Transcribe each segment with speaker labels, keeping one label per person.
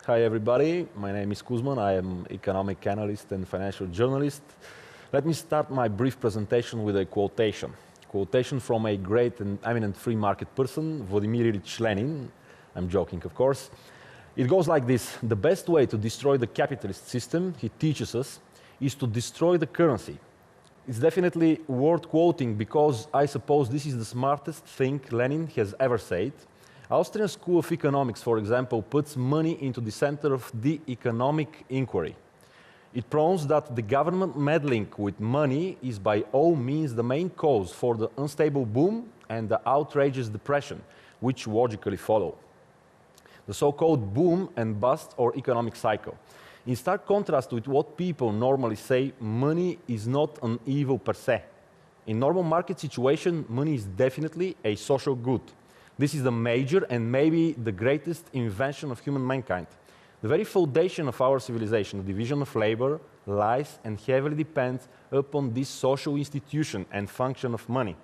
Speaker 1: Hi everybody, my name is Kuzman. I am economic analyst and financial journalist. Let me start my brief presentation with a quotation. Quotation from a great and eminent free market person, Vladimir Ilyich Lenin. I'm joking, of course. It goes like this: the best way to destroy the capitalist system, he teaches us, is to destroy the currency. It's definitely worth quoting because I suppose this is the smartest thing Lenin has ever said. Austrian School of Economics, for example, puts money into the center of the economic inquiry. It proves that the government meddling with money is by all means the main cause for the unstable boom and the outrageous depression, which logically follow. The so-called boom and bust or economic cycle. In stark contrast with what people normally say, money is not an evil per se. In normal market situation, money is definitely a social good. This is the major and maybe the greatest invention of human mankind. The very foundation of our civilization, the division of labor, lies and heavily depends upon this social institution and function of money.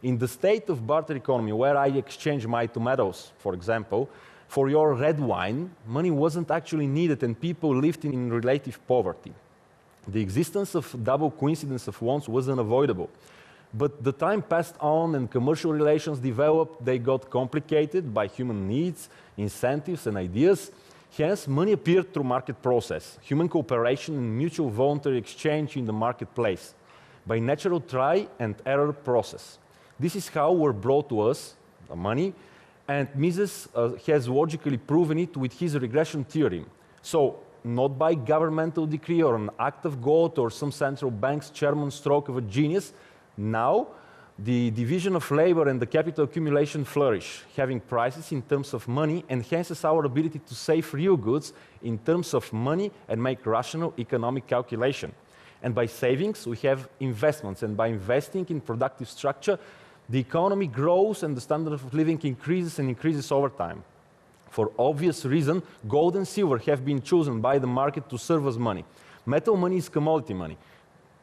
Speaker 1: In the state of barter economy, where I exchange my tomatoes, for example, for your red wine, money wasn't actually needed and people lived in relative poverty. The existence of double coincidence of wants was unavoidable. But the time passed on and commercial relations developed, they got complicated by human needs, incentives and ideas. Hence, money appeared through market process, human cooperation and mutual voluntary exchange in the marketplace, by natural try and error process. This is how were brought to us the money, and Mises has logically proven it with his regression theorem. So, not by governmental decree or an act of God or some central bank's chairman stroke of a genius. Now, the division of labor and the capital accumulation flourish, having prices in terms of money enhances our ability to save real goods in terms of money and make rational economic calculation. And by savings, we have investments, and by investing in productive structure, the economy grows and the standard of living increases and increases over time. For obvious reason, gold and silver have been chosen by the market to serve as money. Metal money is commodity money,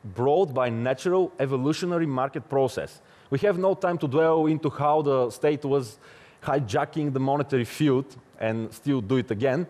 Speaker 1: brought by natural evolutionary market process. We have no time to dwell into how the state was hijacking the monetary field and still do it again.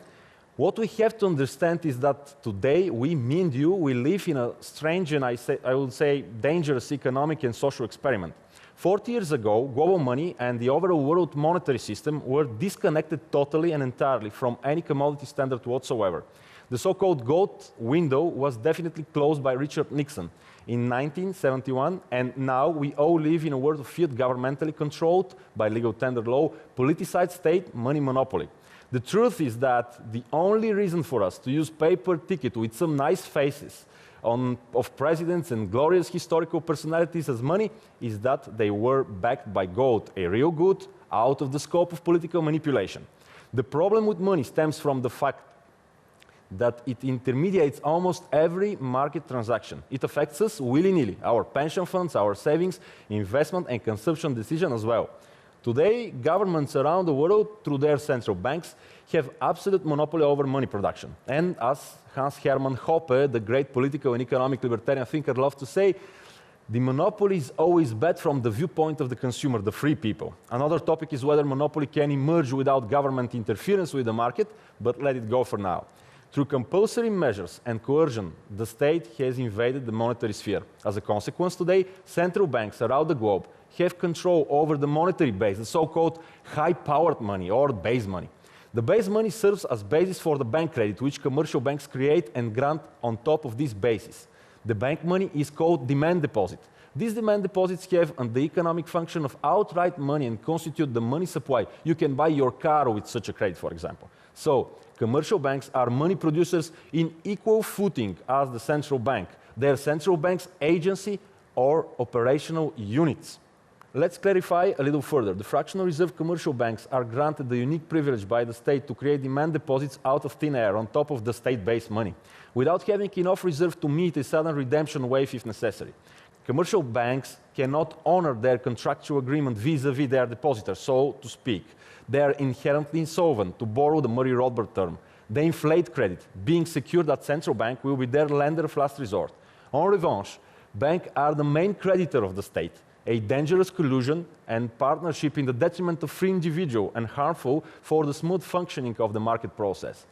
Speaker 1: What we have to understand is that today we live in a strange and I would say dangerous economic and social experiment. 40 years ago, global money and the overall world monetary system were disconnected totally and entirely from any commodity standard whatsoever. The so-called gold window was definitely closed by Richard Nixon in 1971, and now we all live in a world of fiat governmentally controlled by legal tender law, politicized state, money monopoly. The truth is that the only reason for us to use paper ticket with some nice faces of presidents and glorious historical personalities as money is that they were backed by gold, a real good, out of the scope of political manipulation. The problem with money stems from the fact that it intermediates almost every market transaction. It affects us willy-nilly, our pension funds, our savings, investment and consumption decision as well. Today, governments around the world, through their central banks, have absolute monopoly over money production. And as Hans Hermann Hoppe, the great political and economic libertarian thinker, loved to say, the monopoly is always bad from the viewpoint of the consumer, the free people. Another topic is whether monopoly can emerge without government interference with the market, but let it go for now. Through compulsory measures and coercion, the state has invaded the monetary sphere. As a consequence, today, central banks around the globe have control over the monetary base, the so-called high-powered money or base money. The base money serves as basis for the bank credit, which commercial banks create and grant on top of this basis. The bank money is called demand deposit. These demand deposits have the economic function of outright money and constitute the money supply. You can buy your car with such a credit, for example. So, commercial banks are money producers in equal footing as the central bank. They are central bank's agency or operational units. Let's clarify a little further. The fractional reserve commercial banks are granted the unique privilege by the state to create demand deposits out of thin air on top of the state-based money, without having enough reserve to meet a sudden redemption wave if necessary. Commercial banks cannot honor their contractual agreement vis-à-vis their depositors, so to speak. They are inherently insolvent, to borrow the Murray Rothbard term. They inflate credit, being secured that central bank will be their lender of last resort. En revanche, banks are the main creditor of the state, a dangerous collusion and partnership in the detriment of free individual and harmful for the smooth functioning of the market process.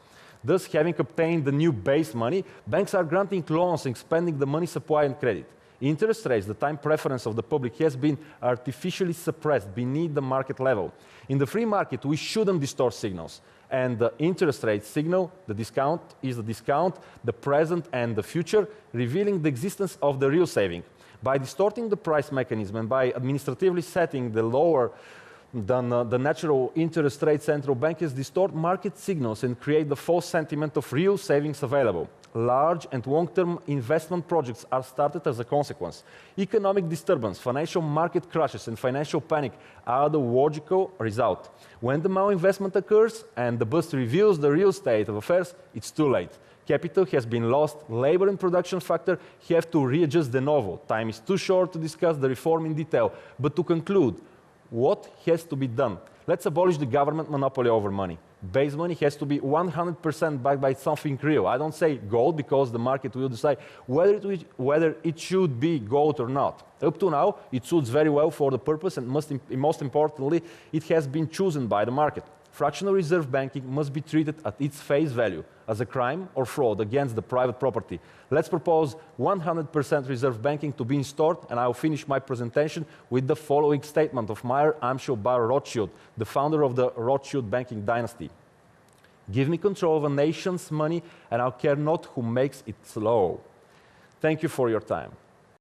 Speaker 1: Thus, having obtained the new base money, banks are granting loans, expanding the money supply and credit. Interest rates, the time preference of the public, has been artificially suppressed beneath the market level. In the free market, we shouldn't distort signals. And the interest rate signal, the discount, is the discount, the present and the future, revealing the existence of the real saving. By distorting the price mechanism and by administratively setting the lower than the natural interest rate, central banks distort market signals and create the false sentiment of real savings available. Large and long-term investment projects are started as a consequence. Economic disturbance, financial market crashes, and financial panic are the logical result. When the malinvestment occurs and the bust reveals the real state of affairs, it's too late. Capital has been lost, labor and production factor have to readjust de novo. Time is too short to discuss the reform in detail, but to conclude, what has to be done? Let's abolish the government monopoly over money. Base money has to be 100% backed by something real. I don't say gold because the market will decide whether it should be gold or not. Up to now, it suits very well for the purpose, and most importantly, it has been chosen by the market. Fractional reserve banking must be treated at its face value as a crime or fraud against the private property. Let's propose 100% reserve banking to be installed, and I'll finish my presentation with the following statement of Meyer Amschel Bar Rothschild, the founder of the Rothschild banking dynasty. Give me control of a nation's money, and I'll care not who makes it slow. Thank you for your time.